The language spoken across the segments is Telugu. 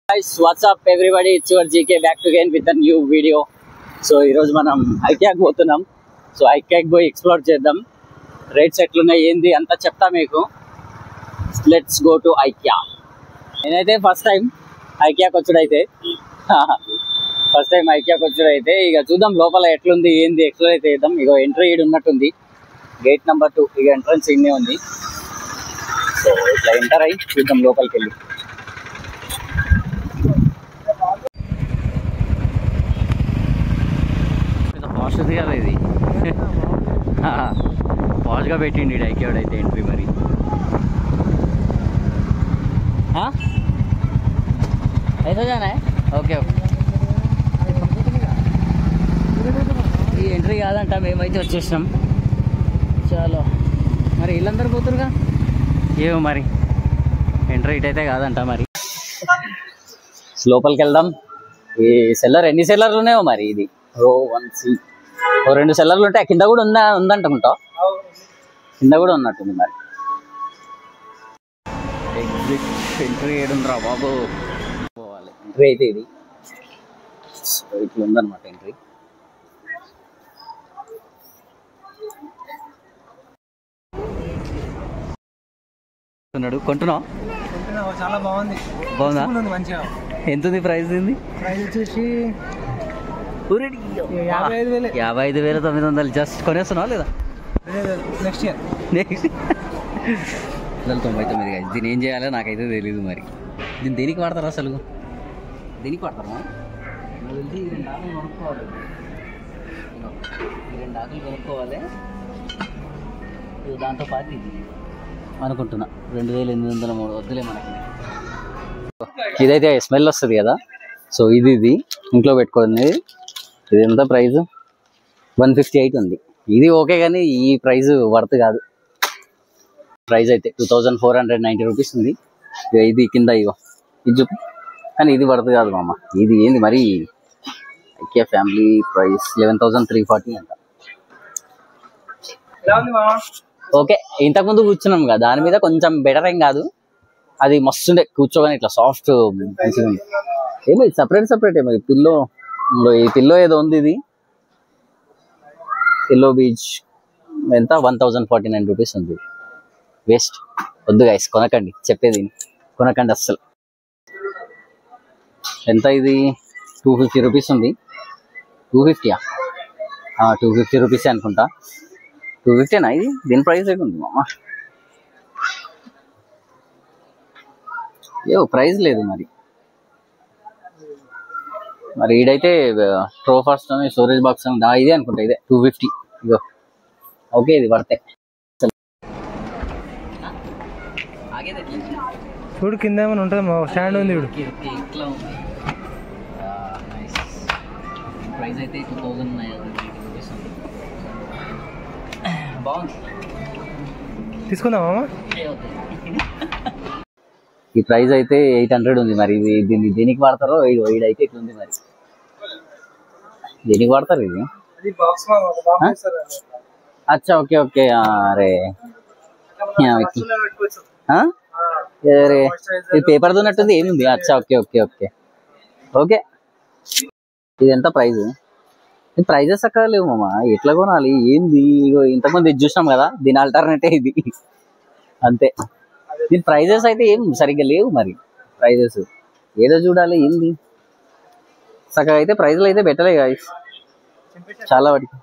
Guys, what's up everybody? It's your GK back again with a new video. So ఈ రోజు మనం ఐకియాకి పోతున్నాం. సో ఐకియాకి పోయి ఎక్స్ప్లోర్ చేద్దాం. రేట్స్ ఎట్లున్నాయి ఏంది అంతా చెప్తా మీకు. Let's go to IKEA. నేనైతే ఫస్ట్ టైం ఐకియాకి వచ్చుడైతే ఇక చూద్దాం లోపల ఎట్లుంది ఏంది ఎక్స్ప్లోర్ అయితే చేద్దాం. ఇక ఎంట్రీ ఈడు ఉన్నట్టుంది, గేట్ నెంబర్ 2. ఇక ఎంట్రన్స్ ఇన్నే ఉంది. సో ఇట్లా ఎంటర్ అయ్యి చూద్దాం లోపలికి వెళ్ళి. పాష్ది కదా ఇది, పాష్గా పెట్టిండి ఐకియాడ్ అయితే ఎంట్రీ. మరి అయితే జానా ఓకే ఓకే. ఈ ఎంట్రీ కాదంట, మేమైతే వచ్చేసినాం. చాలు మరి వీళ్ళందరూ పోతురుగా, ఏమో మరి ఎంట్రీ ఇటైతే కాదంట. మరి లోపలికి వెళ్దాం. ఈ సెల్లర్ ఎన్ని సెల్లర్లు ఉన్నాయో మరి. ఇది రో 1C 2 సెల్లర్లు ఉంటాయి. కింద కూడా ఉందంటుకుంటా, కింద కూడా ఉన్నట్టుంది. మరి ఎగ్జిట్ ఎంట్రీ ఏడుందిరా బాబు. పోవాలి ఎంట్రీ అయితే ఇది ఇట్లా ఉందన్నమాట ఎంట్రీ. కొంటున్నావు? చాలా బాగుంది. బాగుందా? మంచిగా. ఎంత ఉంది ప్రైస్? ఏంది ప్రైస్ వచ్చేసి 55,900. జస్ట్ కొనేస్తున్నావా లేదా? Next year 99. దీన్ని ఏం చేయాలో నాకైతే తెలీదు. మరి దీన్ని దేనికి వాడతారు అసలు? దేనికి వాడతారా? ఈ 2 ఆకులు కొనుక్కోవాలి. ఈ 2 ఆకులు కొనుక్కోవాలి. దాంతో పాటు ఇది అనుకుంటున్నా 2803. వద్దులే మనకి. ఇదైతే స్మెల్ వస్తుంది కదా, సో ఇది ఇంట్లో పెట్టుకునేది. ఇది ఎంత ప్రైస్? 158 ఉంది. ఇది ఓకే, కానీ ఈ ప్రైస్ వర్త్ కాదు. ప్రైస్ అయితే 2490 రూపీస్ ఉంది. ఇది కింద ఇగో ఇది చూపి, కానీ ఇది వర్త్ కాదు మామ. ఇది ఏంది మరి? ఐకియా ఫ్యామిలీ ప్రైస్ 11,340 అంట. ఓకే, ఇంతకుముందు కూర్చున్నాం కదా దాని మీద, కొంచెం బెటర్ ఏం కాదు. అది మస్తుండే కూర్చోగానే, ఇట్లా సాఫ్ట్ మంచిగా ఉంది. ఏమో ఇది సపరేట్ ఏమో. ఈ పిల్లో ఏదో ఉంది. ఇది పిల్లో బీచ్ ఎంత? 1049 రూపీస్ ఉంది. వేస్ట్. వద్దు గైస్, కొనకండి. చెప్పేది కొనకండి అస్సలు. ఎంత ఇది? 250 రూపీస్ ఉంది. 250 250 రూపీసే అనుకుంటా. 250నా ఇది? దీని ప్రైస్ అయితే ఉంది మామ. ఏవో ప్రైస్ లేదు మరి ఈడైతే ప్రో ఫాస్ట్ స్టోరేజ్ బాక్స్ ఇదే అనుకుంటా. ఇదే 250. ఇగో ఓకే, ఇది పడితే చూడు కింద ఏమైనా ఉంటుంది. స్టాండ్ ఉంది చూడు. ఇట్లా ఉంది. ప్రైస్ అయితే 2,990 రూపీస్ ఉంది. బాగుంది. తీసుకుందామా? ఈ ప్రైస్ అయితే 800 ఉంది. మరి దీన్ని దేనికి వాడతారో ఈడైతే ఇట్లుంది. మరి దేనికి వాడతారు ఇది? అచ్చా ఓకే ఓకే. అరే అరే ఇది పేపర్ ఉన్నట్టుంది. ఏముంది? అచ్చా ఓకే ఓకే ఓకే ఓకే. ఇది ఎంత ప్రైజ్? ప్రైజెస్ అక్కడ లేవు మామ. ఎట్లా కొనాలి ఏంది? ఇగో ఇంతకుముందు ఇది చూసినాం కదా, దీని ఆల్టర్నేటే ఇది అంతే. దీని ప్రైజెస్ అయితే ఏం సరిగ్గా లేవు. మరి ప్రైజెస్ ఏదో చూడాలి ఏంది. సగం అయితే ప్రైజ్లు అయితే పెట్టలే గాయ్స్. చాలా వాటికి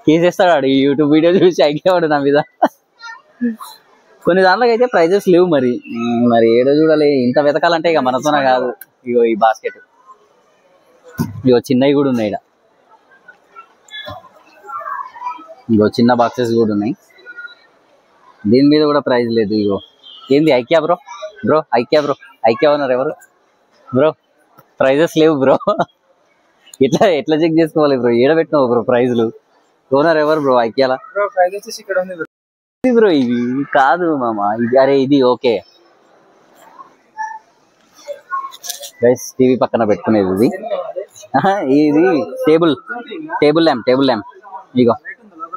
కేసేస్తాడు ఈ యూట్యూబ్ వీడియో చూసి ఐకియావాడు నా మీద. కొన్ని దాంట్లోకి అయితే ప్రైజెస్ లేవు. మరి ఏదో చూడాలి. ఇంత వెతకాలంటే ఇక మనతోనే కాదు. ఇగో ఈ బాస్కెట్, ఇగో చిన్నవి కూడా ఉన్నాయి. ఇగో చిన్న బాక్సెస్ కూడా ఉన్నాయి. దీని మీద కూడా ప్రైజ్ లేదు. ఇగో ఏంది? ఐకియా బ్రో ఐకియా ఓనర్ ఎవరు బ్రో? ప్రైజెస్ లేవు బ్రో. ఎట్లా చెక్ చేసుకోవాలి బ్రో? ఏడబెట్టినావు బ్రో ప్రైజ్లు? ఓనర్ ఎవరు బ్రో ఐకియాలా? బ్రో ఇవి కాదు మామ. ఇది అరే ఇది ఓకే గైస్. టీవీ పక్కన పెట్టుకునేది ఇది. ఇది టేబుల్ ల్యాంప్. ఇగో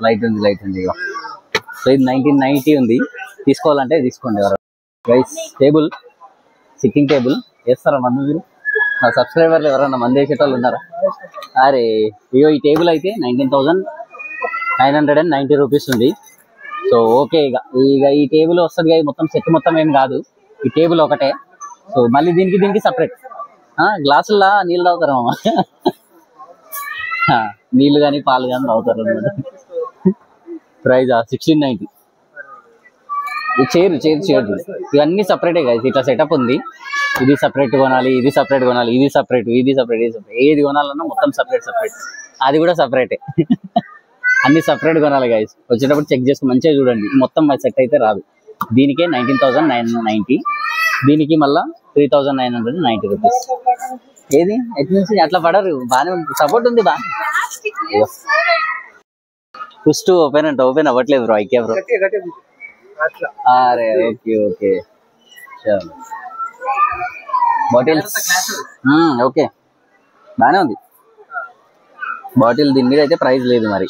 లైట్ ఉంది ఇగో. సో ఇది 1990 ఉంది. తీసుకోవాలంటే తీసుకోండి. గైస్ టేబుల్ సిట్టింగ్ టేబుల్ వేస్తారా మందు మీరు? నా సబ్స్క్రైబర్లు ఎవరన్నా మంది వేసేటోళ్ళు ఉన్నారా? అరే ఇగో ఈ టేబుల్ అయితే 19,990 రూపీస్ ఉంది. సో ఓకే, ఇక ఈ టేబుల్ వస్తుంది. మొత్తం సెట్ మొత్తం ఏం కాదు, ఈ టేబుల్ ఒకటే. సో మళ్ళీ దీనికి సపరేట్ గ్లాసుల్లో నీళ్ళు తాగుతారు మామ. నీళ్ళు కానీ పాలు కానీ తాగుతారు అనమాట. ప్రైజ్ 1690. చైర్ ఇవన్నీ సపరేటే కదా, ఇట్లా సెటప్ ఉంది. ఇది సపరేట్ కొనాలి, ఇది సపరేట్ కొనాలి, ఇది సపరేట్, ఏది కొనాలన్నా మొత్తం సపరేట్. అది కూడా సపరేటే. అన్ని సపరేట్ కొనాలి గైస్. వచ్చేటప్పుడు చెక్ చేసుకుని మంచిగా చూడండి. మొత్తం సెట్ అయితే రాదు. దీనికే 19,990, దీనికి మళ్ళా 3,990 రూపీస్. ఏది ఎట్లా అట్లా పడరు, బాగానే ఉంది, సపోర్ట్ ఉంది బాగా. ఫస్ట్ ఓపెన్ అవ్వట్లేదు బ్రో, ఐకే బ్రో. అరే ఓకే బాటిల్స్ ఓకే బాగానే ఉంది బాటిల్. దీని మీద అయితే ప్రైస్ లేదు, మరి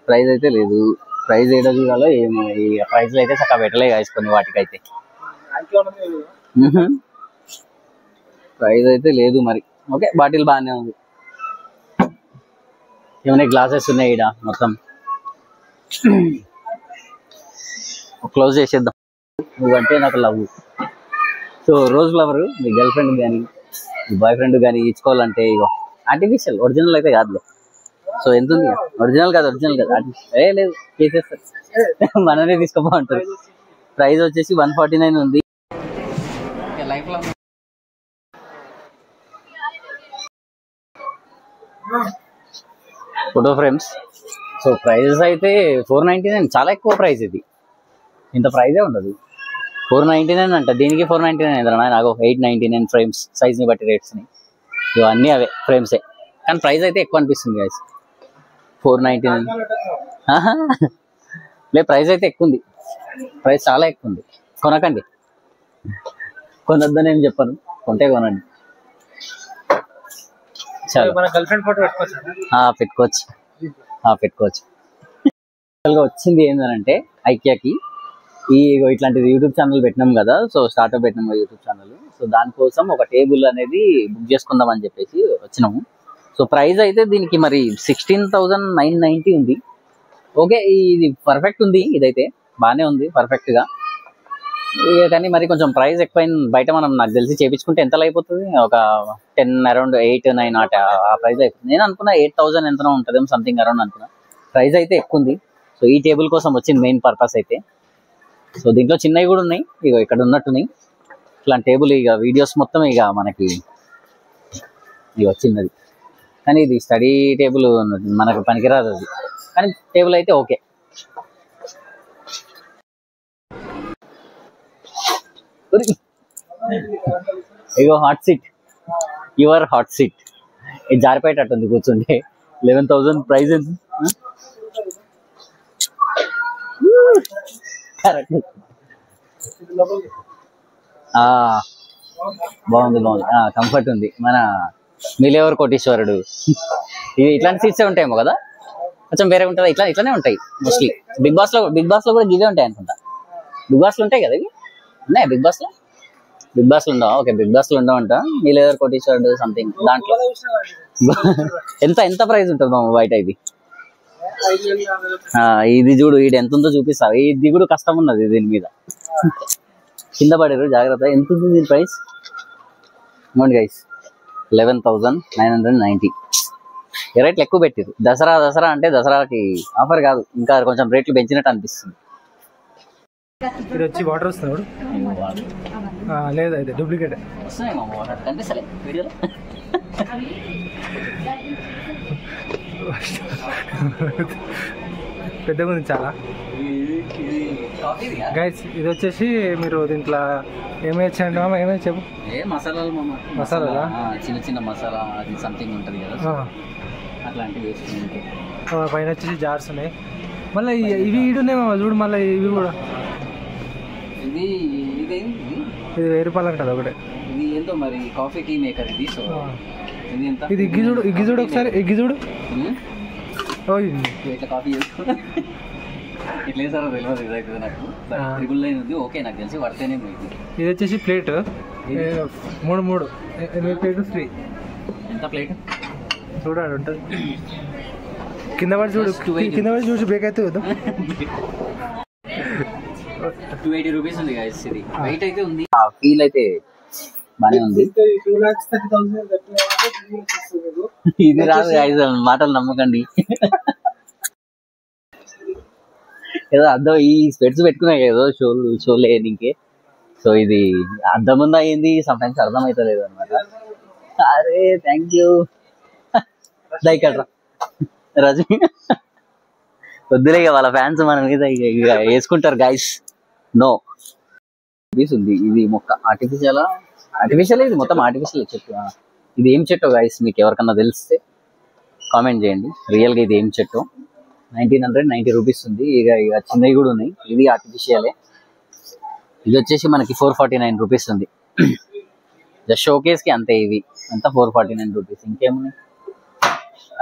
ప్రైస్ అయితే లేదు. ప్రైస్ ఏదో చూడాలో ఏమో. ఈ ప్రైస్లో అయితే చక్కగా పెట్టలే కాసుకొని వాటికైతే ప్రైస్ అయితే లేదు మరి. ఓకే బాటిల్ బాగానే ఉంది. ఏమైనా గ్లాసెస్ ఉన్నాయి ఇక్కడ మొత్తం. క్లోజ్ చేసేద్దాం. నువ్వంటే నాకు లవ్. సో రోజ్ ఫ్లవర్ మీ గర్ల్ ఫ్రెండ్ కానీ మీ బాయ్ ఫ్రెండ్ కానీ ఇచ్చుకోవాలంటే ఇగో ఆర్టిఫిషియల్, ఒరిజినల్ అయితే కాదులే. సో ఎంత ఉంది? ఒరిజినల్ కాదు ఆర్టిఫిషియల్ లేదు, చేసేస్తారు. మననే తీసుకోమంటారు. ప్రైస్ వచ్చేసి 149 ఉంది. Photo frames. సో ప్రైజెస్ అయితే 499, చాలా ఎక్కువ ప్రైస్. ఇది ఇంత ప్రైజే ఉండదు. 499 అంట, దీనికి 499 నాకు 899 ఫ్రేమ్స్, సైజ్ని బట్టి రేట్స్ని. ఇవన్నీ అవే ఫ్రేమ్సే, కానీ ప్రైస్ అయితే ఎక్కువ అనిపిస్తుంది గైస్. 499 లే, ప్రైస్ అయితే ఎక్కువ ఉంది. ప్రైస్ చాలా ఎక్కువ ఉంది. కొనకండి, కొనొద్దని ఏం చెప్పను, కొంటే కొనండి. పెట్టుకోవచ్చు. వచ్చింది ఏంటంటే ఐకియాకి ఇట్లాంటిది యూట్యూబ్ ఛానల్ పెట్టినాం కదా. సో స్టార్ట్అప్ పెట్టినాము యూట్యూబ్ ఛానల్. సో దానికోసం ఒక టేబుల్ అనేది బుక్ చేసుకుందాం అని చెప్పేసి వచ్చినాము. సో ప్రైస్ అయితే దీనికి మరి 16,990 ఉంది. ఓకే, ఇది పర్ఫెక్ట్ ఉంది, ఇదైతే బాగానే ఉంది పర్ఫెక్ట్గా. కానీ మరి కొంచెం ప్రైస్ ఎక్కువైన బయట మనం నాకు తెలిసి చేయించుకుంటే ఎంత అయిపోతుంది, ఒక 10 అరౌండ్ 8, 9 ఆ ప్రైస్ అయిపోతుంది. నేను అనుకున్నా 8,000 ఎంతనో ఉంటుందేమో సంథింగ్ అరౌండ్ అనుకున్నా. ప్రైస్ అయితే ఎక్కువ ఉంది. సో ఈ టేబుల్ కోసం వచ్చింది మెయిన్ పర్పస్ అయితే. సో దీంట్లో చిన్నవి కూడా ఉన్నాయి, ఇక ఇక్కడ ఉన్నట్టున్నాయి ఇట్లాంటి టేబుల్. ఇక వీడియోస్ మొత్తం ఇక మనకి ఇక వచ్చింది. కానీ ఇది స్టడీ టేబుల్ మనకు పనికిరాదు అది, కానీ టేబుల్ అయితే okay. Ego hot seat, your hot seat. ఇది జారిపోయేటట్టుంది కూర్చుంటే. 11,000 ప్రైజ్. బాగుంది కంఫర్ట్ ఉంది. మన మీలేవర్ కోటీశ్వరుడు. ఇవి ఇట్లాంటి సీట్సే ఉంటాయేమో కదా, కొంచెం వేరే ఉంటుంది. ఇట్లానే ఉంటాయి మోస్ట్లీ. బిగ్ బాస్ లో కూడా గివే ఉంటాయి అనుకుంటా. బిగ్ బాస్ లో ఉంటాయి కదా ఇవి, ఉన్నాయా బిగ్ బాస్ లో ఉండవా? ఓకే, బిగ్ బాస్ లో ఉండవంట. మీలేవర్ కోటీశ్వరుడు సంథింగ్ దాంట్లో. ఎంత ప్రైస్ ఉంటుంది మామ బయట? ఇది చూడు, ఇది ఎంత ఉందో చూపిస్తా. ఇది కూడా కష్టం ఉన్నది దీని మీద. కింద పడారు, జాగ్రత్త. ఎంత ఉంది దీని ప్రైస్? ఇవ్వండి గైస్, 11,990. రేట్లు ఎక్కువ పెట్టారు. దసరా అంటే దసరాకి ఆఫర్ కాదు, ఇంకా కొంచెం రేట్లు పెంచినట్టు అనిపిస్తుంది. ఇది వచ్చి వాటర్ వస్తున్నాడు లేదా? అయితే డూప్లికేట్ పెద్దగా ఉంది చాలా. గైస్ ఇది వచ్చేసి మీరు దీంట్లో ఏమేయచ్చండి మామ? ఏమేమి చెప్పు. మసాలాలు మామ, మసాలా చిన్న మసాలా అది సంథింగ్ ఉంటుంది కదా, అట్లాంటివి వేసుకుంటే. పైన వచ్చేసి జార్స్ ఉన్నాయి. మళ్ళీ ఇవి ఉన్నాయి మామ, చూడు. మళ్ళీ ఇవి కూడా ఇది 1000 అంటది ఒకటే. ఇది ఏంటో మరి కాఫీకి మేకర్ ఇది. సో ఇది ఇగ్గి చూడు ఒకసారి, ఇగ్గి చూడు. ఇట్లా కాఫీ చేసుకో. ఇట్లా వేసారో తెలియదు, ఇదైతే నాకు. ట్రిపుల్ లైన్ ఉంది. ఓకే, నాకు తెలిసి పడితేనే. ఇది వచ్చేసి ప్లేట్ మూడు మూడు 8 ప్లేట్లు ఫ్రీ. ఎంత ప్లేట్ చూడాడు ఉంటుంది. కింద పడి చూడు, కింద పడి చూసి బ్రేక్ అయితే వద్దాం. 280 రూపీస్ ఉంది గైస్. ఇది వెయిట్ అయితే ఉంది, ఫీల్ అయితే బానే ఉంది. ఇది రాదు గైస్, మాటలు నమ్మకండి. ఏదో అర్థం ఈ స్పెట్స్ పెట్టుకున్నాయి ఏదో షోలే నీకే. సో ఇది అర్థం ఉందా ఏంది సమ్ టైమ్స్ అర్థం అవుతలేదు అనమాట. అరే థ్యాంక్ యూ ఇక్కడ రజనీ. వద్దులే వాళ్ళ ఫ్యాన్స్ మన మీద ఇక వేసుకుంటారు గైస్. నో ఉంది. ఇది మొక్క ఆర్టిఫిషియల్ ఇది మొత్తం ఆర్టిఫిషియల్ చెట్టు. ఇది ఏం చెట్టు గైస్ మీకు ఎవరికన్నా తెలిస్తే కామెంట్ చేయండి. రియల్గా ఇది ఏం చెట్టు. 1990 రూపీస్ ఉంది. ఇక చిన్నవి కూడా ఉన్నాయి. ఇది ఆర్టిఫిషియలే. ఇది వచ్చేసి మనకి 449 రూపీస్ ఉంది. జస్ట్ షోకేస్ కి అంతే. ఇవి అంతా 449 రూపీస్. ఇంకేమున్నాయి?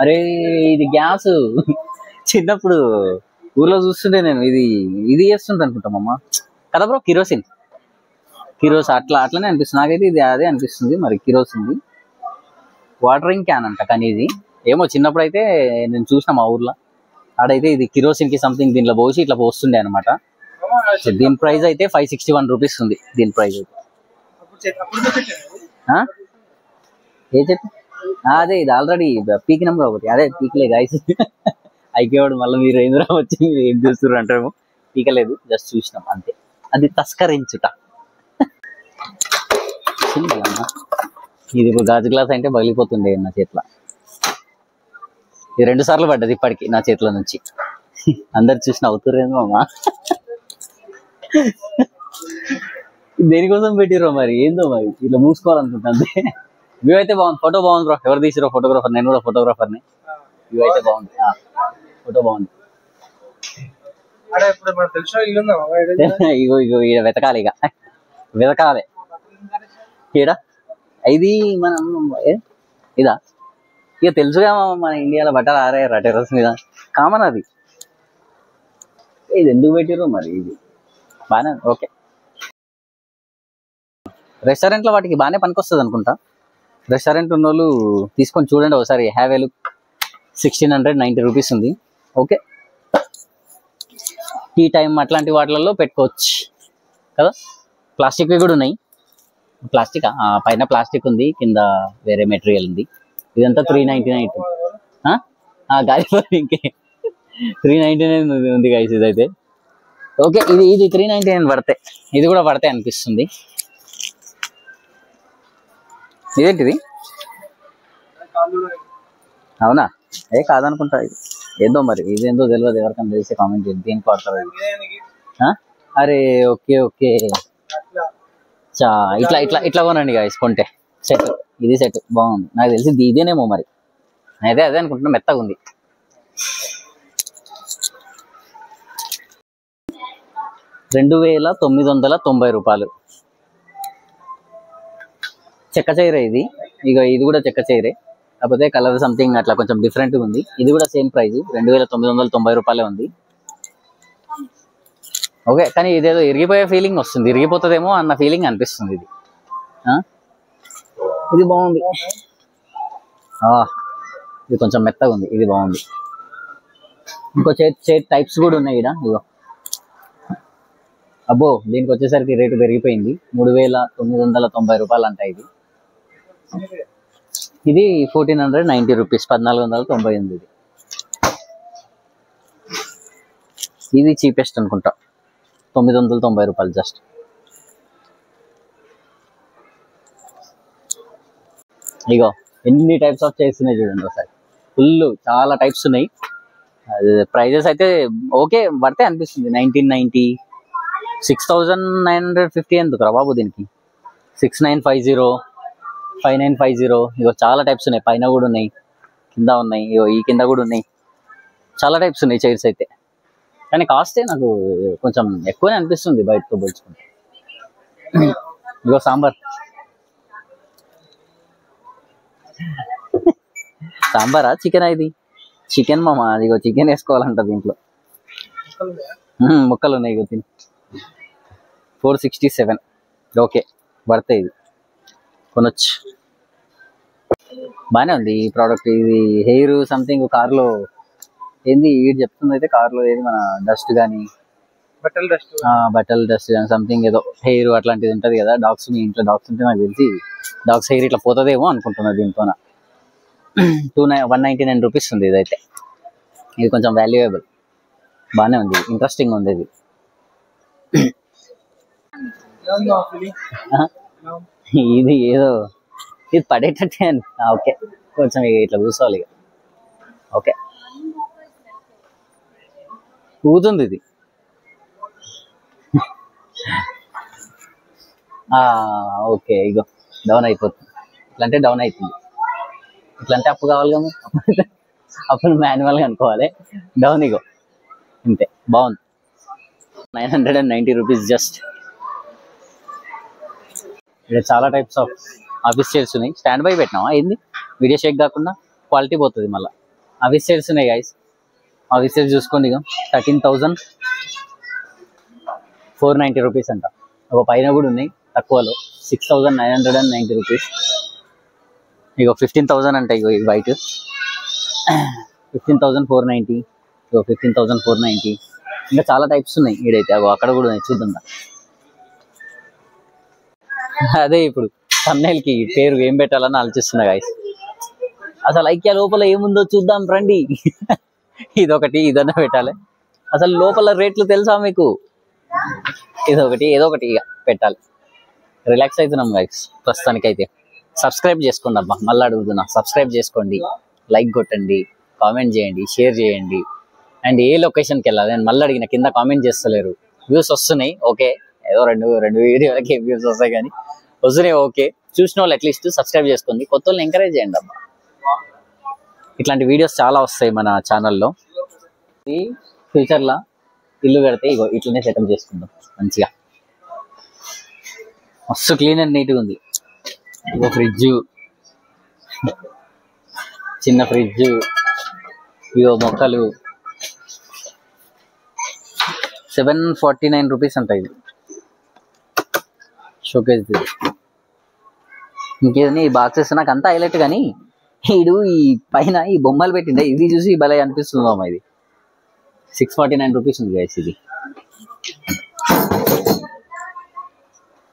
అరే ఇది గ్యాస్ చిన్నప్పుడు ఊర్లో చూస్తుంటే నేను ఇది చేస్తుంటా అనుకుంటామమ్మ కదా బ్రో. కిరోసిన్ అట్లనే అనిపిస్తుంది నాకైతే. ఇది అదే అనిపిస్తుంది మరి. కిరోసిన్ వాటరింగ్ క్యాన్ అంట. కానీ ఇది ఏమో చిన్నప్పుడు అయితే నేను చూసిన మా ఊర్లో ఆడైతే ఇది కిరోసిన్ కి సంథింగ్ దీంట్లో పోసి ఇట్లా పోస్తుండే అనమాట. సో దీని ప్రైస్ అయితే 561 రూపీస్ ఉంది. దీని ప్రైస్ అయితే ఏ చెప్పి అదే ఇది ఆల్రెడీ పీక్ నెంబర్ ఒకటి. అదే పీక్లే గాయస్. అయిపోయాడు మళ్ళీ మీరు ఏంద్రా వచ్చి ఏం చూస్తున్నారు అంటారేమో. పీకలేదు, జస్ట్ చూసినాం అంతే. అది తస్కరించుట. ఇది ఇప్పుడు గాజు గ్లాస్ అంటే పగిలిపోతుండే నా చేతిలో. ఇది 2 సార్లు పడ్డది ఇప్పటికి నా చేతిలో నుంచి. అందరు చూసిన అవుతురేమో అమ్మా. దేనికోసం పెట్టిరో మరి ఏందో మరి. ఇట్లా మూసుకోవాలనుకుంటుంది. వ్యూ అయితే బాగుంది. ఫోటో బాగుంది బ్రో. ఎవరు తీసిరో ఫోటోగ్రాఫర్? నేను కూడా ఫోటోగ్రాఫర్ని. వ్యూ అయితే బాగుంది. ఫోటో బాగుంది. ఇగో ఇక వెతకాలి. వెతకాలి ఈడ. ఇది మనం ఇదా ఇక తెలుసుగా మన ఇండియాలో బట్టలు ఆరాయరా టెర్రస్ మీద. కామన్ అది. ఇది ఎందుకు పెట్టిరో మరి. ఇది బాగానే ఓకే. రెస్టారెంట్లో వాటికి బాగానే పనికొస్తుంది అనుకుంటా. రెస్టారెంట్ ఉన్న వాళ్ళు తీసుకొని చూడండి ఒకసారి. Have a look. 1690 రూపీస్ ఉంది. ఓకే. టీ టైం అట్లాంటి వాటిలలో పెట్టుకోవచ్చు కదా. ప్లాస్టిక్వి కూడా ఉన్నాయి. ప్లాస్టిక్ పైన ప్లాస్టిక్ ఉంది, కింద వేరే మెటీరియల్ ఉంది. ఇదంతా 399. గాలిపోయి ఇంకే 399 ఉంది గైస్ ఇదైతే. ఓకే ఇది 399 పడతాయి. ఇది కూడా పడతాయి అనిపిస్తుంది. ఇదేంటిది? అవునా? కాదనుకుంటా. ఇది ఏందో మరి. ఇదేందో తెలియదు. ఎవరికైనా తెలిస్తే కామెంట్ చేయండి. దేనికి వాడతారు ఇది? అరే ఓకే ఇట్లా కొనండి గాయస్. కొంటే సెట్. ఇది సెట్ బాగుంది. నాకు తెలిసి ఇదేనేమో మరి. అయితే అదే అనుకుంటున్నా. మెత్తగా ఉంది. ₹2,990. చెక్క చైరే ఇది. ఇది కూడా చెక్క చైరే, కాకపోతే కలర్ సంథింగ్ అట్లా కొంచెం డిఫరెంట్గా ఉంది. ఇది కూడా సేమ్ ప్రైస్ ₹2,990 ఉంది. ఓకే. కానీ ఇదేదో ఇరిగిపోయే ఫీలింగ్ వస్తుంది. ఇరిగిపోతుందేమో అన్న ఫీలింగ్ అనిపిస్తుంది. ఇది బాగుంది. ఇది కొంచెం మెత్తగా ఉంది. ఇది బాగుంది. ఇంకో చైర్ టైప్స్ కూడా ఉన్నాయి ఇక్కడ. ఇగో అబ్బో, దీనికి వచ్చేసరికి రేటు పెరిగిపోయింది. ₹3,990 అంట. ఇది 1490 రూపీస్. 1490 ఉంది. ఇది చీపెస్ట్ అనుకుంటా. ₹990 జస్ట్. ఇగో ఎన్ని టైప్స్ ఆఫ్ చైర్స్ ఉన్నాయి చూడండి ఒకసారి. ఫుల్ చాలా టైప్స్ ఉన్నాయి. ప్రైజెస్ అయితే ఓకే పడితే అనిపిస్తుంది. 1990, 6,950 ఎందుకురా బాబు దీనికి. 6950, 5950. ఇగో చాలా టైప్స్ ఉన్నాయి. పైన కూడా ఉన్నాయి, కింద ఉన్నాయి. ఇగో ఈ కింద కూడా ఉన్నాయి. చాలా టైప్స్ ఉన్నాయి చైర్స్ అయితే. కానీ కాస్టే నాకు కొంచెం ఎక్కువనే అనిపిస్తుంది బయటతో పోల్చుకుంటే. ఇగో సాంబారా చికెనా? ఇది చికెన్ మామ. ఇగో చికెన్ వేసుకోవాలంట దీంట్లో. ముక్కలు ఉన్నాయి. ఇగో తిని 467. ఓకే పడతాయి. ఇది కొనొచ్చు. బాగానే ఉంది ఈ ప్రోడక్ట్. ఇది హెయిర్ సంథింగ్ కార్లో ఏంది ఇది చెప్తుంది అయితే, కార్లో ఏది మన డస్ట్ కానీ బట్టల డస్ట్ కానీ సంథింగ్ ఏదో హెయిర్ అట్లాంటిది ఉంటుంది కదా. డాగ్స్, మీ ఇంట్లో డాగ్స్ ఉంటే నాకు తెలిసి డాగ్స్ హెయిర్ ఇట్లా పోతుందేమో అనుకుంటున్నా. దీంతో 199 రూపీస్ ఉంది ఇదైతే. ఇది కొంచెం వాల్యుయబుల్, బాగానే ఉంది, ఇంట్రెస్టింగ్ ఉంది ఇది. ఇది ఏదో ఇది పడేటట్టే అని. ఓకే, కొంచెం ఇట్లా కూర్చోవాలి ఇక. ఓకే, ఊతుంది ఇది. ఓకే, ఇగో డౌన్ అయిపోతుంది. ఇట్లా అంటే డౌన్ అవుతుంది, ఇట్లా అంటే అప్పు కావాలి కదా, అప్పుడు మాన్యువల్గా అనుకోవాలి. డౌన్ ఇగో అంతే. బాగుంది. 990 రూపీస్ జస్ట్. ఇక్కడ చాలా టైప్స్ ఆఫ్ ఆఫీస్ చైర్స్ ఉన్నాయి. స్టాండ్ బై పెట్టినావా ఏంది? వీడియో షేక్ కాకుండా క్వాలిటీ పోతుంది మళ్ళీ. ఆఫీస్ చైర్స్ ఉన్నాయి గైస్. ఆఫీస్ చైర్స్ చూసుకోండి ఇక 13,490 రూపీస్ అంట. ఒక పైన కూడా ఉన్నాయి తక్కువలో, 6,990 రూపీస్. ఇగో 15,000 అంట. ఇగో ఇది వైట్ 15,490. ఇగో 15,490. ఇంకా చాలా టైప్స్ ఉన్నాయి ఈడైతే. అగో అక్కడ కూడా ఉన్నాయి, చూద్దాం. అదే ఇప్పుడు thumbnail కి పేరు ఏం పెట్టాలని ఆలోచిస్తున్నా గైస్. అసలు ఐక్య లోపల ఏముందో చూద్దాం రండి. ఇదొకటి, ఇదన్నా పెట్టాలి. అసలు లోపల రేట్లు తెలుసా మీకు? ఇదొకటి, ఏదో ఒకటి ఇక పెట్టాలి. రిలాక్స్ అవుతున్నాం గైస్ ప్రస్తుతానికైతే. సబ్స్క్రైబ్ చేసుకోండి అబ్బా, మళ్ళీ అడుగుతున్నా. సబ్స్క్రైబ్ చేసుకోండి, లైక్ కొట్టండి, కామెంట్ చేయండి, షేర్ చేయండి. అండ్ ఏ లొకేషన్కి వెళ్ళాలి నేను మళ్ళీ అడిగిన, కింద కామెంట్ చేస్తలేరు. వ్యూస్ వస్తున్నాయి ఓకే, ఏదో రెండు వీడియోలకి వ్యూస్ వస్తాయి కానీ వస్తున్నాయి ఓకే. చూసిన వాళ్ళు అట్లీస్ట్ సబ్స్క్రైబ్ చేసుకోండి. కొత్త వాళ్ళని ఎంకరేజ్ చేయండి అబ్బా. ఇట్లాంటి వీడియోస్ చాలా వస్తాయి మన ఛానల్లో. ఈ ఫ్యూచర్లో ఇల్లు కడితే ఇగో ఇట్లనే సెటప్ చేసుకుందాం మంచిగా. మస్తు క్లీన్ అండ్ నీట్గా ఉంది. ఇగో ఫ్రిడ్జ్, చిన్న ఫ్రిడ్జ్, ఇగో మొక్కలు. 749 రూపీస్ అంట ఇది షోకేజ్. ఇంకేదని ఈ బాక్సెస్ నాకు అంతా హైలైట్ కానీ ఈడు ఈ పైన ఈ బొమ్మలు పెట్టిండే, ఇది చూసి భలే అనిపిస్తుంది అమ్మ. ఇది 649 రూపీస్ ఉంది గైస్. ఇది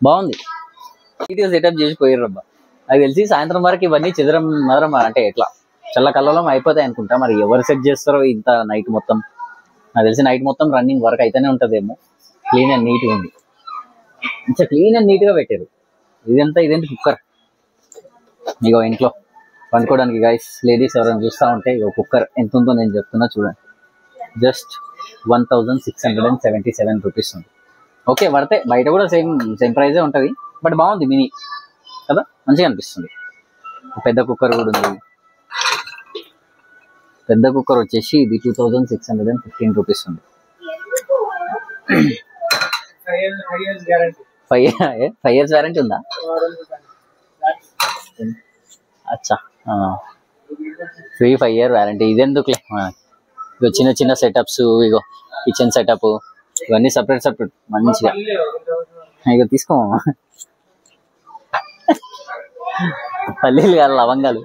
బాగుంది, నీట్గా సెటప్ చేసి పోయారబ్బా. నాకు తెలిసి సాయంత్రం వరకు ఇవన్నీ చెదరం మదరం అంటే ఎట్లా చల్లకల్లలో అయిపోతాయి అనుకుంటా. మరి ఎవరు సెట్ చేస్తారో ఇంత నైట్ మొత్తం. నాకు తెలిసి నైట్ మొత్తం రన్నింగ్ వర్క్ అయితేనే ఉంటుందేమో. క్లీన్ అండ్ నీట్గా ఉంది, మంచిగా క్లీన్ అండ్ నీట్గా పెట్టారు. ఇదేంటి కుక్కర్. ఇగో ఇంట్లో వండుకోవడానికి గైస్, లేడీస్ ఎవరైనా చూస్తూ ఉంటే ఇగో కుక్కర్ ఎంత ఉందో నేను చెప్తున్నా చూడండి. జస్ట్ 1,677 రూపీస్ ఉంది. ఓకే పడితే బయట కూడా సేమ్ ప్రైజే ఉంటుంది, బట్ బాగుంది మినీ కదా, మంచిగా అనిపిస్తుంది. పెద్ద కుక్కర్ కూడా ఉంది. పెద్ద కుక్కర్ వచ్చేసి ఇది 2,615 రూపీస్ ఉంది. 5 years వారంటీ ఉందా? అచ్చా, ఫ్రీ 5 year వారంటీ. ఇదెందుకులే, ఇగో చిన్న చిన్న సెటప్స్, ఇగో కిచెన్ సెటప్, ఇవన్నీ సపరేట్ మంచిగా. ఇగో తీసుకో పల్లీలు కాదు లవంగాలు.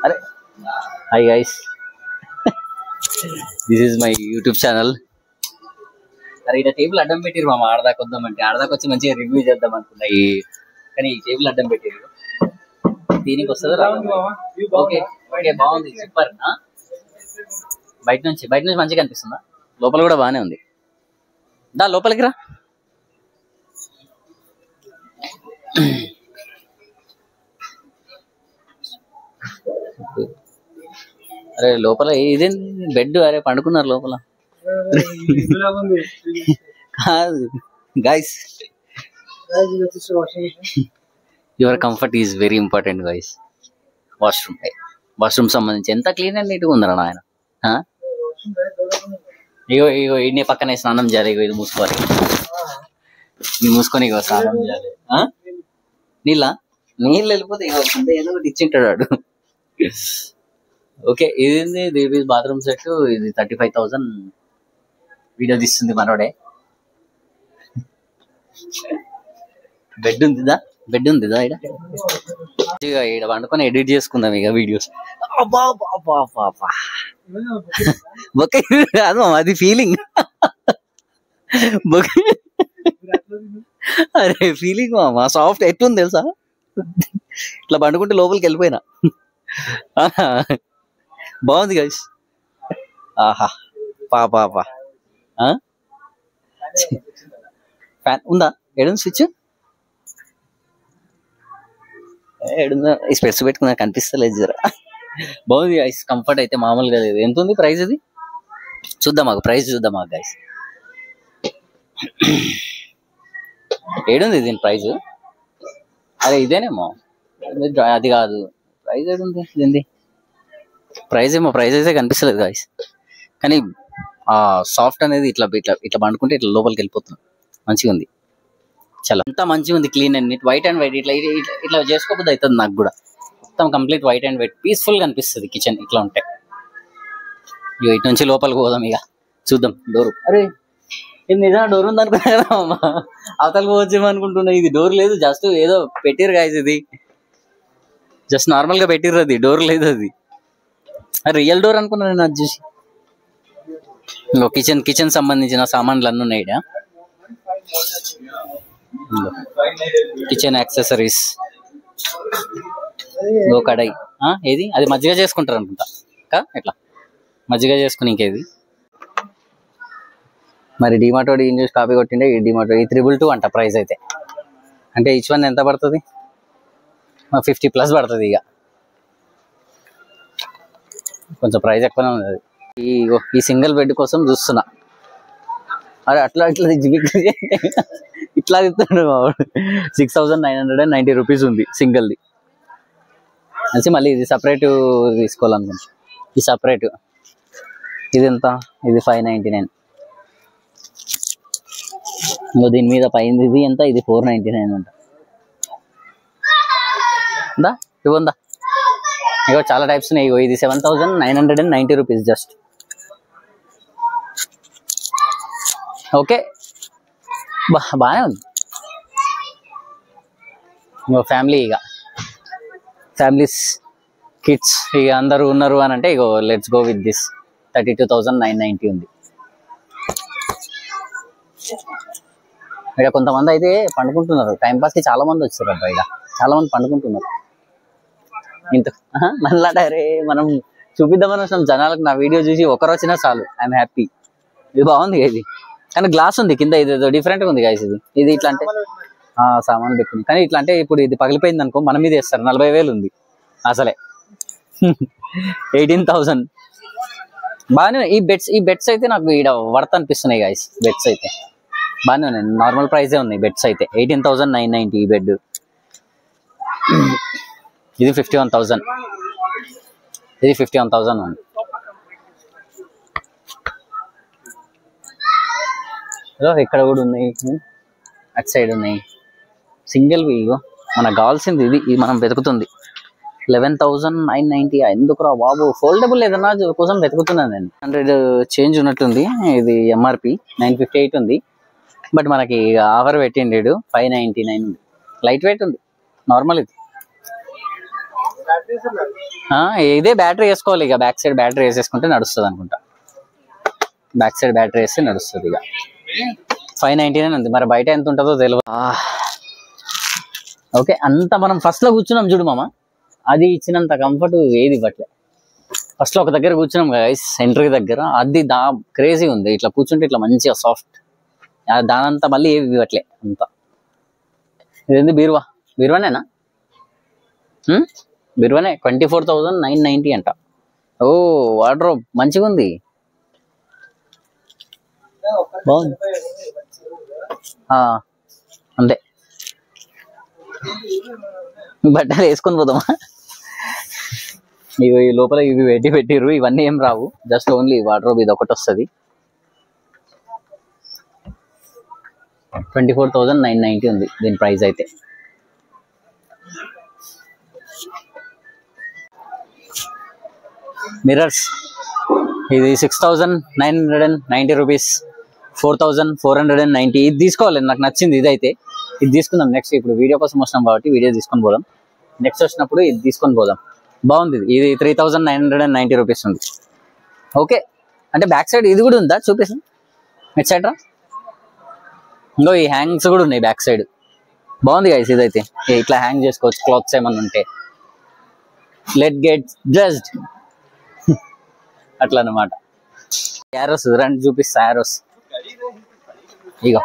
అరే hi guys, this is my YouTube channel. అరే ఇలా టేబుల్ అడ్డం పెట్టిరు మామ, ఆడదాకా వద్దామంటే ఆడదాకా వచ్చి మంచిగా రివ్యూ చేద్దాం అనుకున్నా. కానీ ఈ టేబుల్ అడ్డం పెట్టిరు, దీనికి వస్తుంది రాదు. ఓకే ఓకే బాగుంది, సూపర్. బయట నుంచి మంచిగా అనిపిస్తుందా? లోపల కూడా బాగానే ఉంది. దా లోపలికి రా. అరే లోపల ఇదే బెడ్, అరే పండుకున్నారు లోపల. కాదు guys, your comfort is very important guys. Washroom సంబంధించి ఎంత క్లీన్ అండ్ నీట్గా ఉందరా నాయన. ఇగో ఇన్ని పక్కనే స్నానం చేయాలి. ఇగో ఇది మూసుకోవాలి, ఇది మూసుకొని ఇగో స్నానం చేయాలి. నీళ్ళు వెళ్ళిపోతే ఇగో ఏదో ఒకటి ఇచ్చింటాడు వాడు. ఓకే ఇది దేవీస్ బాత్రూమ్ సెట్. ఇది 35,000. వీడియో తీస్తుంది మనోడే. బెడ్ ఉందిదా ఇక్కడ వండుకొని ఎడిట్ చేసుకుందాం ఇక వీడియోస్. ఓకే కాదు అది ఫీలింగ్. అరే ఫీలింగ్ మామ సాఫ్ట్ ఎట్లుంది తెలుసా, ఇట్లా పండుకుంటే లోపలికి వెళ్ళిపోయినా. బాగుంది గైస్. ఆహా పాపా ఫ్యాన్ ఉందా? ఏడుంది స్విచ్? ఏడుందా? ఈ స్పెట్స్ పెట్టుకున్నా కనిపిస్తలేదు జర. బాగుంది గైస్, కంఫర్ట్ అయితే మామూలుగా లేదు. ఎంత ఉంది ప్రైస్? ఇది చూద్దాం, మాకు ప్రైస్ చూద్దాం మాకు గైస్. ఏడుంది దీని ప్రైజ్? అరే ఇదేనేమో, అది కాదు. ప్రైజ్ ఏడుంది దీనిది? ప్రైజ్ ఏమో, ప్రైజ్ అయితే కనిపిస్తలేదు గాయస్. కానీ సాఫ్ట్ అనేది ఇట్లా ఇట్లా ఇట్లా పండుకుంటే ఇట్లా లోపలికి వెళ్ళిపోతుంది. మంచిగా ఉంది, చాలా అంతా మంచిగా ఉంది. Clean and neat, white and white. ఇట్లా ఇట్లా చేసుకోకపోతే అవుతుంది నాకు కూడా. మొత్తం కంప్లీట్ వైట్ అండ్ వైట్, పీస్ఫుల్గా అనిపిస్తుంది కిచెన్ ఇట్లా ఉంటే. ఇటు నుంచి లోపలికి పోదాం ఇక, చూద్దాం. డోరు, అరే ఇది నిజంగా డోర్ ఉంది అనుకున్నా కదా అమ్మ, అవతలకి పోవచ్చేమో అనుకుంటున్నా. ఇది డోర్ లేదు, జస్ట్ ఏదో పెట్టిర్రు గాయస్. ఇది జస్ట్ నార్మల్ గా పెట్టిర్రు, అది డోర్ లేదు. అది రియల్ డోర్ అనుకున్నా నేను అది చూసి. కిచెన్ సంబంధించిన సామాన్లు అన్నీ ఉన్నాయి. కిచెన్ యాక్సెసరీస్, కడాయి. ఏది అది మజ్జిగ చేసుకుంటారు అనుకుంటా, ఎట్లా మజ్జిగ చేసుకుని ఇంకేది. మరి డిమార్ట్ వాడు ఏం చూసి కాపీ కొట్టిండే. ఈ డిమార్ట్ ఈ 222 అంట ప్రైస్ అయితే. అంటే ఈచ్ వన్ ఎంత పడుతుంది? 50+ పడుతుంది. ఇక కొంచెం ప్రైస్ ఎక్కువనే ఉంది. ఈ సింగిల్ బెడ్ కోసం చూస్తున్నా. అరే అట్లా ఇట్లా తిప్పుతాడు 6,990 రూపీస్ ఉంది సింగిల్ది. కలిసి మళ్ళీ ఇది సపరేట్ తీసుకోవాలనుకుంటా. ఈ సపరేట్ ఇది ఎంత? ఇది 599. ఇంకో దీని మీద పైంది ఇది ఎంత? ఇది 499 అంట. ఇవ్వందా? ఇగో చాలా టైప్స్ ఉన్నాయి. ఇగో ఇది 7,990 రూపీస్ జస్ట్. ఓకే బాగానే ఉంది. ఇంకో ఫ్యామిలీ, ఇక ఫ్యామిలీస్ కిడ్స్ ఇక అందరూ ఉన్నారు అని అంటే ఇగో లెట్స్ గో విత్ దిస్. 32,990 ఉంది. ఇక్కడ కొంతమంది అయితే పండుకుంటున్నారు టైంపాస్కి. చాలా మంది వచ్చారు అబ్బా, ఇక్కడ చాలా మంది పండుకుంటున్నారు. ఇంత మళ్ళా అరే మనం చూపిద్దామని వచ్చినాం జనాలకు. నా వీడియో చూసి ఒకరు వచ్చినా చాలు, ఐఎమ్ హ్యాపీ. ఇది బాగుంది ఇది, కానీ గ్లాస్ ఉంది కింద. ఇది డిఫరెంట్గా ఉంది గాయస్. ఇది ఇట్లా అంటే సామాన్లు పెట్టుకుంది. కానీ ఇట్లా అంటే ఇప్పుడు ఇది పగిలిపోయింది అనుకో, మన మీద వేస్తారు. 40,000 ఉంది అసలే. 18,000 బాగానే. ఈ బెడ్స్ అయితే నాకు ఇక్కడ వర్త్ అనిపిస్తున్నాయి గాయస్. బెడ్స్ అయితే బాగానే ఉన్నాయి, నార్మల్ ప్రైజే ఉన్నాయి బెడ్స్ అయితే. 18,990 ఈ బెడ్. ఇది 51,000. ఇది 51,000 ఉంది. ఇక్కడ కూడా ఉన్నాయి, అటు సైడ్ ఉన్నాయి సింగిల్. ఇగో మనకు కావాల్సింది ఇది మనం వెతుకుతుంది. 11,990. ఎందుకురా బాబు, ఫోల్డబుల్ ఏదన్నా కోసం వెతుకుతున్నాను నేను. 100 చేంజ్ ఉన్నట్టుంది. ఇది ఎంఆర్పి 958 ఉంది. బట్ మనకి ఆఫర్ పెట్టిండు 599 ఉంది. లైట్ వెయిట్ ఉంది, నార్మల్. ఇది ఇదే బ్యాటరీ వేసుకోవాలి. ఇక బ్యాక్ సైడ్ బ్యాటరీ వేసేసుకుంటే నడుస్తుంది అనుకుంటా. బ్యాక్ సైడ్ బ్యాటరీ వేస్తే నడుస్తుంది. ఇక 599 ఉంది. మరి బయట ఎంత ఉంటుందో తెలియదు. ఓకే, అంత మనం ఫస్ట్ లో కూర్చున్నాం చూడు మామ, అది ఇచ్చినంత కంఫర్ట్ ఏది ఇవ్వట్లే. ఫస్ట్ లో ఒక దగ్గర కూర్చున్నాం గైస్, ఎంట్రీ దగ్గర. అది క్రేజీ ఉంది. ఇట్లా కూర్చుంటే ఇట్లా మంచిగా సాఫ్ట్. దానంతా మళ్ళీ ఏవి ఇవ్వట్లే అంతా. ఇదేంది? బీరువానేనా? బీరువానే. 24,990 అంట. ఓ వార్డ్రోబ్ మంచిగా ఉంది, బాగుంది. అంతే, బట్టలు వేసుకొని పోదామా? ఇవి ఈ లోపల ఇవి పెట్టిర్రు. ఇవన్నీ ఏం రావు, జస్ట్ ఓన్లీ వార్డ్రోబ్ ఇది ఒకటి వస్తుంది. 24,990 ఉంది దీని ప్రైస్ అయితే. మిర్రర్స్ ఇది 6,990 రూపీస్. 4490. ఇది తీసుకోవాలి, నాకు నచ్చింది ఇదైతే. ఇది తీసుకుందాం నెక్స్ట్. ఇప్పుడు వీడియో కోసం వస్తున్నాం కాబట్టి వీడియో తీసుకొని పోదాం. నెక్స్ట్ వచ్చినప్పుడు ఇది తీసుకొని పోదాం. బాగుంది ఇది 3990 రూపీస్ ఉంది. ఓకే, అంటే బ్యాక్ సైడ్ ఇది కూడా ఉందా చూపిస్తాం. ఇట్ సైడ్ రా, ఇంకో ఈ హ్యాంగ్స్ కూడా ఉన్నాయి బ్యాక్ సైడ్. బాగుంది గైస్ ఇదైతే. ఇట్లా హ్యాంగ్ చేసుకోవచ్చు క్లాత్స్ ఏమన్నా ఉంటే. లెట్ గెట్ డ్రెస్డ్ అట్లా అనమాట. యారోస్ రండి చూపిస్తా. యారోస్ ఇగో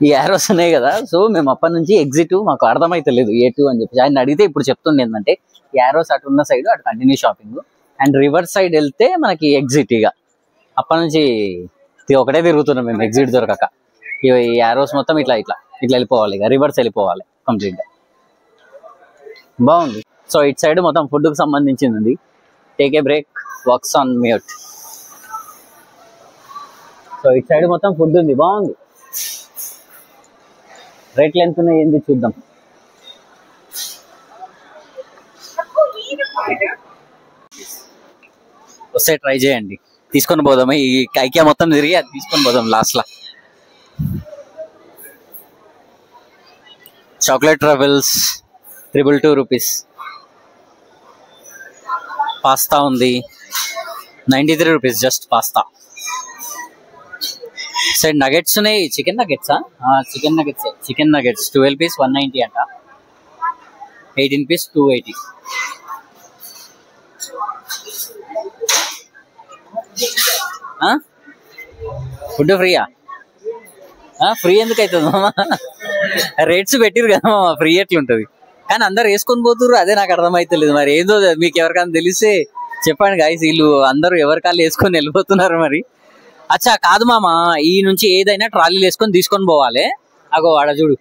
ఈ యారోస్ ఉన్నాయి కదా. సో మేము అప్పటి నుంచి ఎగ్జిట్ మాకు అర్థమైతలేదు A2 అని చెప్పి ఆయన అడిగితే ఇప్పుడు చెప్తుండే ఏంటంటే యారోస్ అటు ఉన్న సైడ్ అటు continue shopping, and reverse side వెళ్తే మనకి ఎగ్జిట్. ఇక అప్పటి నుంచి ఒకటే తిరుగుతున్నాం మేము ఎగ్జిట్ దొరకక. ఈ యారోస్ మొత్తం ఇట్లా ఇట్లా ఇట్లా వెళ్ళిపోవాలి, ఇక రివర్స్ వెళ్ళిపోవాలి కంప్లీట్గా. బాగుంది. సో ఇటు సైడ్ మొత్తం ఫుడ్కి సంబంధించింది ఉంది. Take a break, works on mute. So ఇటు సైడ్ మొత్తం ఫుడ్ ఉంది, బాగుంది. రేట్లు ఎంత ఉన్నాయి ఏంది చూద్దాం. వస్తే ట్రై చేయండి, తీసుకొని పోదాం. ఈ ఐకియా మొత్తం తిరిగి అది తీసుకొని పోదాం లాస్ట్లో. Chocolate ట్రవెల్స్ 222 rupees. పాస్తా ఉంది 93 rupees just pasta. Side nuggets ఉన్నాయి. చికెన్ నగెట్సా? చికెన్ నగెట్స్ 12 పీస్ 190 అంట. 18 పీస్ 280. ఫుడ్ ఫ్రీయా? ఫ్రీ ఎందుకు అవుతుంది మామ? రేట్స్ పెట్టిరు కదా మామ, ఫ్రీ ఎట్లుంటది? కానీ అందరు వేసుకొని పోతుర్రు, అదే నాకు అర్థమైతలేదు. మరి ఏందో మీకు ఎవరికైనా తెలిస్తే చెప్పండి గాయస్. వీళ్ళు అందరూ ఎవరికాళ్ళు వేసుకొని వెళ్ళిపోతున్నారు మరి. అచ్చా కాదు మామ, ఈ నుంచి ఏదైనా ట్రాలీలు వేసుకొని తీసుకొని పోవాలి. అగో ఆడ చూడు,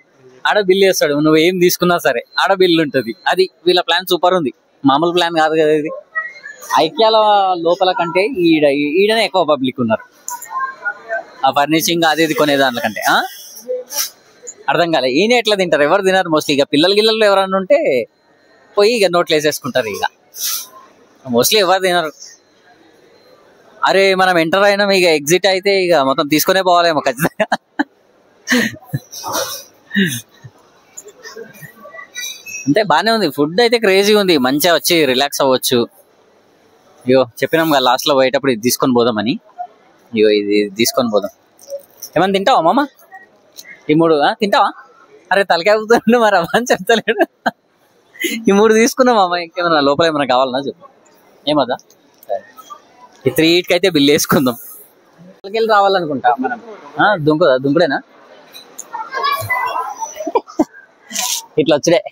ఆడ బిల్ వేస్తాడు. నువ్వు ఏం తీసుకున్నా సరే ఆడ బిల్ ఉంటుంది. అది వీళ్ళ ప్లాన్ సూపర్ ఉంది, మామూలు ప్లాన్ కాదు కదా ఇది. ఐక్యాల లోపల కంటే ఈడనే ఎక్కువ పబ్లిక్ ఉన్నారు. ఆ ఫర్నిషింగ్ అది ఇది కొనే దానికంటే. అర్థం కాలే. ఈయన ఎట్లా తింటారు? ఎవరు తినారు మోస్ట్లీ. ఇక పిల్లలు ఎవరన్నా ఉంటే పోయి ఇక నోట్లు వేసేసుకుంటారు. ఇక మోస్ట్లీ ఎవరు తినరు. అరే మనం ఎంటర్ అయినాం, ఇక ఎగ్జిట్ అయితే ఇక మొత్తం తీసుకునే పోవాలేమో ఖచ్చితంగా. అంటే బాగానే ఉంది, ఫుడ్ అయితే క్రేజీ ఉంది. మంచిగా వచ్చి రిలాక్స్ అవ్వచ్చు. ఇగో చెప్పినాం కదా లాస్ట్లో పోయేటప్పుడు ఇది తీసుకొని పోదామని. ఇగో ఇది తీసుకొని పోదాం. ఏమన్నా తింటావా మామ? ఈ 3 తింటావా? అరే తలకాయ అవుతుండే మరి అవ్వని చెప్తలేడు. ఈ 3 తీసుకున్నాం మామ. ఇంకేమన్నా లోపల ఏమన్నా కావాలన్నా చెప్పు. ఏమదా ఈ 3 అయితే బిల్ వేసుకుందాం. వెళ్ళి రావాలనుకుంటా మనం. దుంకుడేనా? ఇట్లా వచ్చుడే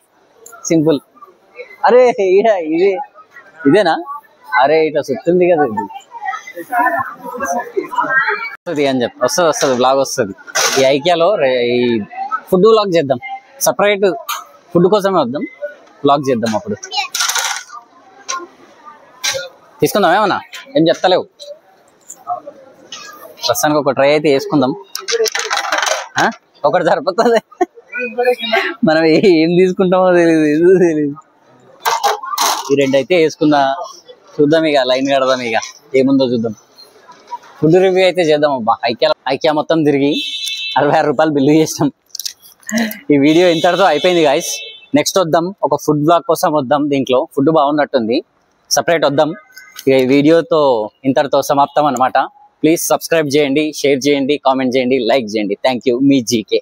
సింపుల్. అరే ఇదేనా? అరే ఇట్లా సుత్తుంది కదా ఇది. వస్తుంది అని చెప్పి వస్తుంది బ్లాగ్ వస్తుంది. ఈ ఐకియాలో ఈ ఫుడ్ వ్లాగ్ చేద్దాం. సపరేట్ ఫుడ్ కోసమే వద్దాం, వ్లాగ్ చేద్దాం. అప్పుడు తీసుకుందాం. ఏమన్నా ఏం చెప్తలేవు. ప్రస్తుతానికి ఒక ట్రై అయితే వేసుకుందాం. ఒకటి సరిపోతుంది. మనం ఏం తీసుకుంటామో తెలియదు. ఈ 2 అయితే వేసుకుందా. చూద్దాం ఇక, లైన్ కడదాం ఇక, ఏముందో చూద్దాం. ఫుడ్ రివ్యూ అయితే చేద్దాం. అబ్బా ఐకియా మొత్తం తిరిగి 66 రూపాయలు బిల్లు చేసినాం. ఈ వీడియో ఇంతటితో అయిపోయింది గాయస్. నెక్స్ట్ వద్దాం, ఒక ఫుడ్ బ్లాగ్ కోసం వద్దాం. దీంట్లో ఫుడ్ బాగున్నట్టుంది, సపరేట్ వద్దాం. ఇక ఈ వీడియోతో ఇంతటితో సమాప్తం అనమాట. ప్లీజ్ సబ్స్క్రైబ్ చేయండి, షేర్ చేయండి, కామెంట్ చేయండి, లైక్ చేయండి. Thank you. Me GK.